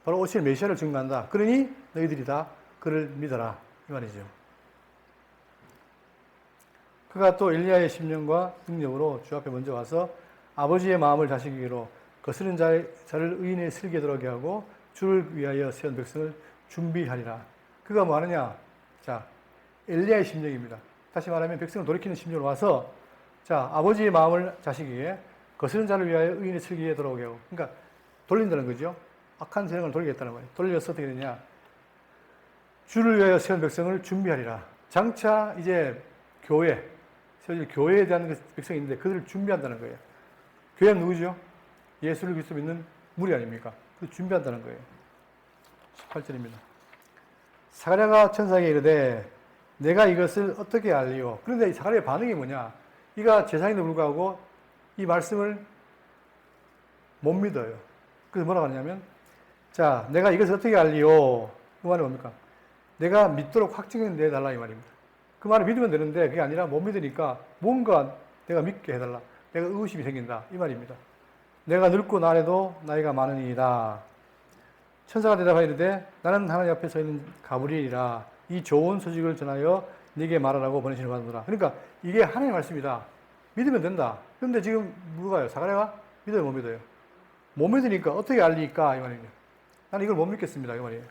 바로 오실 메시아를 증거한다. 그러니 너희들이 다 그를 믿어라. 이 말이죠. 그가 또 엘리야의 심령과 능력으로 주 앞에 먼저 와서 아버지의 마음을 자식에게로 거스른 자를 의인의 슬기에 들어가게 하고 주를 위하여 세운 백성을 준비하리라. 그가 뭐 하느냐? 자, 엘리야의 심령입니다. 다시 말하면 백성을 돌이키는 심령으로 와서 자, 아버지의 마음을 자식에게 거스른 자를 위하여 의인의 슬기에 돌아오게 하고 그러니까 돌린다는 거죠. 악한 세력을 돌리겠다는 거예요. 돌려서 어떻게 되냐? 주를 위하여 세운 백성을 준비하리라. 장차 이제 교회, 세워질 교회에 대한 백성이 있는데 그들을 준비한다는 거예요. 교회는 누구죠? 예수를 그리스도 믿는 무리 아닙니까? 그 준비한다는 거예요. 18절입니다. 사가랴가 천사에게 이르되 내가 이것을 어떻게 알리오? 그런데 이 사가랴의 반응이 뭐냐? 이가 제사장인데 불구하고 이 말씀을 못 믿어요. 그래서 뭐라고 하냐면 자, 내가 이것을 어떻게 알리오? 그 말이 뭡니까? 내가 믿도록 확증해 내달라 이 말입니다. 그 말을 믿으면 되는데 그게 아니라 못 믿으니까 뭔가 내가 믿게 해달라. 내가 의구심이 생긴다. 이 말입니다. 내가 늙고 나래도 나이가 많으니이다. 천사가 대답하여 이르되 나는 하나님 앞에 서 있는 가브리엘이라 이 좋은 소식을 전하여 네게 말하라고 보내시는 받으라. 그러니까 이게 하나님의 말씀이다. 믿으면 된다. 그런데 지금 누가요? 사가랴가 믿어요, 못 믿어요? 못 믿으니까 어떻게 알리까? 이 말이에요. 나는 이걸 못 믿겠습니다. 이 말이에요.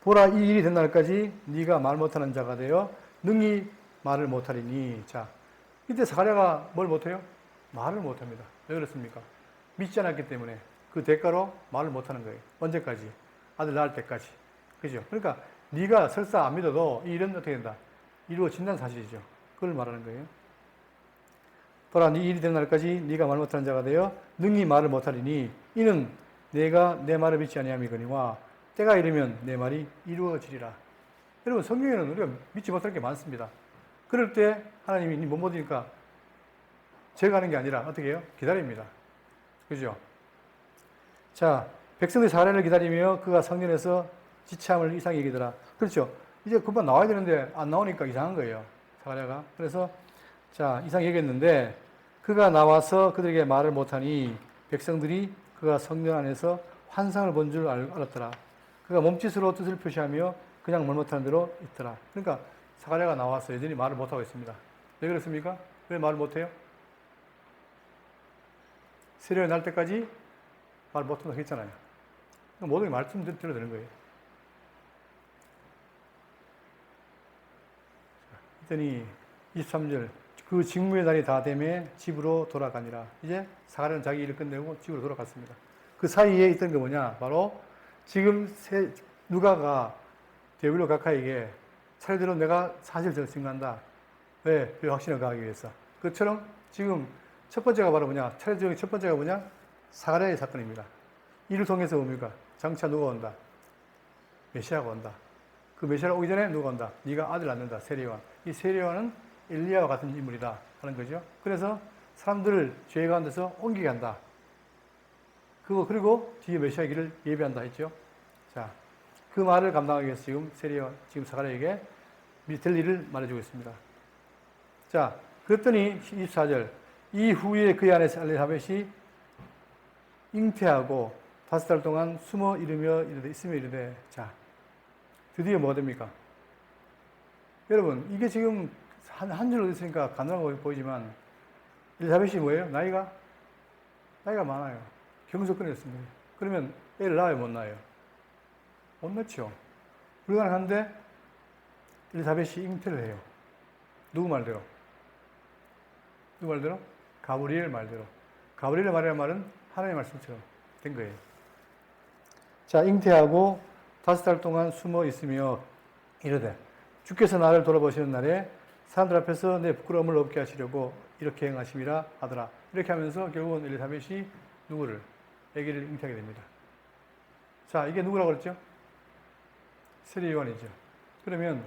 보라, 이 일이 된 날까지 네가 말 못하는 자가 되어 능히 말을 못하리니. 자, 이때 사가랴가 뭘 못해요? 말을 못합니다. 왜 그렇습니까? 믿지 않았기 때문에 그 대가로 말을 못하는 거예요. 언제까지? 아들 낳을 때까지. 그죠? 그러니까 네가 설사 안 믿어도 이 일은 어떻게 된다? 이루어진다는 사실이죠. 그걸 말하는 거예요. 보라, 네 일이 된 날까지 네가 말 못하는 자가 되어 능히 말을 못하리니 이는 내가 내 말을 믿지 아니함이거니와 때가 이르면 내 말이 이루어지리라. 여러분, 성경에는 우리가 믿지 못할 게 많습니다. 그럴 때 하나님이 못 믿으니까 제가 하는 게 아니라 어떻게 해요? 기다립니다. 그죠? 자, 백성들이 사례를 기다리며 그가 성전에서 지참을 이상히 얘기더라. 그렇죠? 이제 금방 나와야 되는데 안 나오니까 이상한 거예요. 사가랴가. 그래서 자, 이상 얘기했는데 그가 나와서 그들에게 말을 못하니 백성들이 그가 성전 안에서 환상을 본 줄 알았더라. 그가 몸짓으로 뜻을 표시하며 그냥 말 못하는 대로 있더라. 그러니까 사가랴가 나와서 여전히 말을 못하고 있습니다. 왜 그렇습니까? 왜 말을 못해요? 세례가 날 때까지 말 못한다고 했잖아요. 모든 게 말씀 들어야 되는 거예요. 그랬더니 23절 그 직무의 날이 다 되매 집으로 돌아가니라. 이제 사가랴는 자기 일을 끝내고 집으로 돌아갔습니다. 그 사이에 있던 게 뭐냐? 바로 지금 누가가 데빌로 가카에게 차례대로 내가 사실을 증거한다. 왜? 그 확신을 가하기 위해서. 그처럼 지금 첫 번째가 바로 뭐냐? 차례 첫 번째가 뭐냐? 사가랴의 사건입니다. 이를 통해서 뭡니까? 장차 누가 온다? 메시아가 온다. 그 메시아가 오기 전에 누가 온다? 네가 아들 낳는다. 세례요한. 이 세례요한은 엘리야와 같은 인물이다 하는 거죠. 그래서 사람들을 죄 가운데서 옮기게 한다. 그리고 뒤에 메시아 길을 예비한다 했죠. 자, 그 말을 감당하기 위해서 지금 사가랴에게 될 일을 말해주고 있습니다. 자, 그랬더니 24절 이후에 그의 아내 엘리사벳이 잉태하고 5달 동안 숨어 있으며 이르되 자, 드디어 뭐가 됩니까? 여러분, 이게 지금 한 줄로 있으니까 가능하고 보이지만 엘리사벳이 뭐예요? 나이가 많아요. 경소권이었습니다. 그러면 애를 낳아요, 못 낳아요? 못 낳죠. 불가능한데 엘리사벳이 잉태를 해요. 누구 말대로? 가브리엘 말대로. 가브리엘의 말이라는 말은 하나님의 말씀처럼 된 거예요. 자, 잉태하고 5달 동안 숨어 있으며 이르되 주께서 나를 돌아보시는 날에 사람들 앞에서 내 부끄러움을 없게 하시려고 이렇게 행하심이라 하더라. 이렇게 하면서 결국은 엘리사벳이 누구를? 아기를 잉태하게 됩니다. 자, 이게 누구라고 그랬죠? 세례요한이죠. 그러면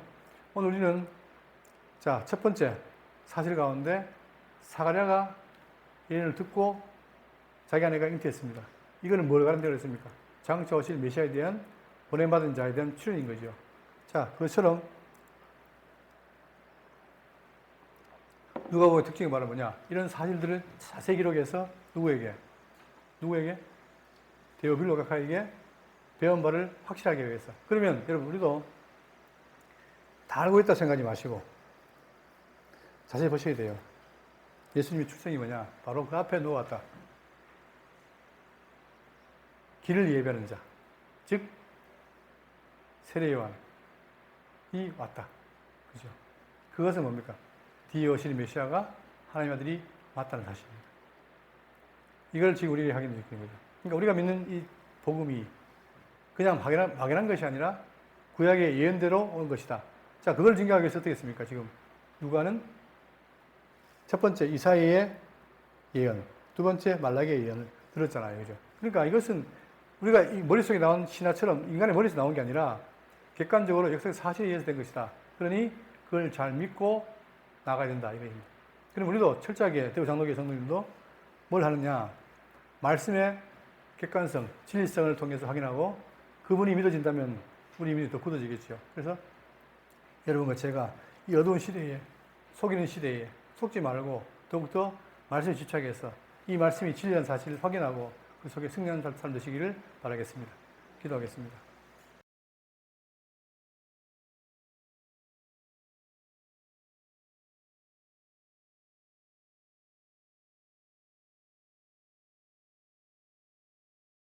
오늘 우리는 자, 첫 번째 사실 가운데 사가랴가 예언을 듣고 자기 아내가 잉태했습니다. 이거는 뭘 가른다고 했습니까? 장차 오실 메시아에 대한 보냄받은 자에 대한 출현인 거죠. 자, 그것처럼 누가복음의 특징이 바로 뭐냐? 이런 사실들을 자세히 기록해서 누구에게? 데오빌로 가카에게 배운 바를 확실하게 하기 위해서. 그러면 여러분 우리도 다 알고 있다 생각하지 마시고 자세히 보셔야 돼요. 예수님의 출생이 뭐냐? 바로 그 앞에 누가 왔다? 길을 예비하는 자. 즉 세례요한이 왔다. 그죠? 그것은 뭡니까? 뒤에 오실 메시아가 하나님의 아들이 맞다는 사실입니다. 이걸 지금 우리에게 확인해 주는 거죠. 그러니까 우리가 믿는 이 복음이 그냥 막연한 것이 아니라 구약의 예언대로 온 것이다. 자, 그걸 증거하기 위해서 어떻게 했습니까? 지금 누가는 첫 번째 이사야의 예언, 두 번째 말라기의 예언을 들었잖아요. 그죠? 그러니까 이것은 우리가 이 머릿속에 나온 신화처럼 인간의 머릿속에 나온 게 아니라 객관적으로 역사의 사실에 의해서 된 것이다. 그러니 그걸 잘 믿고 나가야 된다. 이거입니다. 그럼 우리도 철저하게 대우장로교회 성도님도 뭘 하느냐? 말씀의 객관성, 진리성을 통해서 확인하고 그분이 믿어진다면 우리 믿음이 더 굳어지겠죠. 그래서 여러분과 제가 이 어두운 시대에, 속이는 시대에 속지 말고 더욱더 말씀에 집착해서 이 말씀이 진리라는 사실을 확인하고 그 속에 승리하는 삶 되시기를 바라겠습니다. 기도하겠습니다.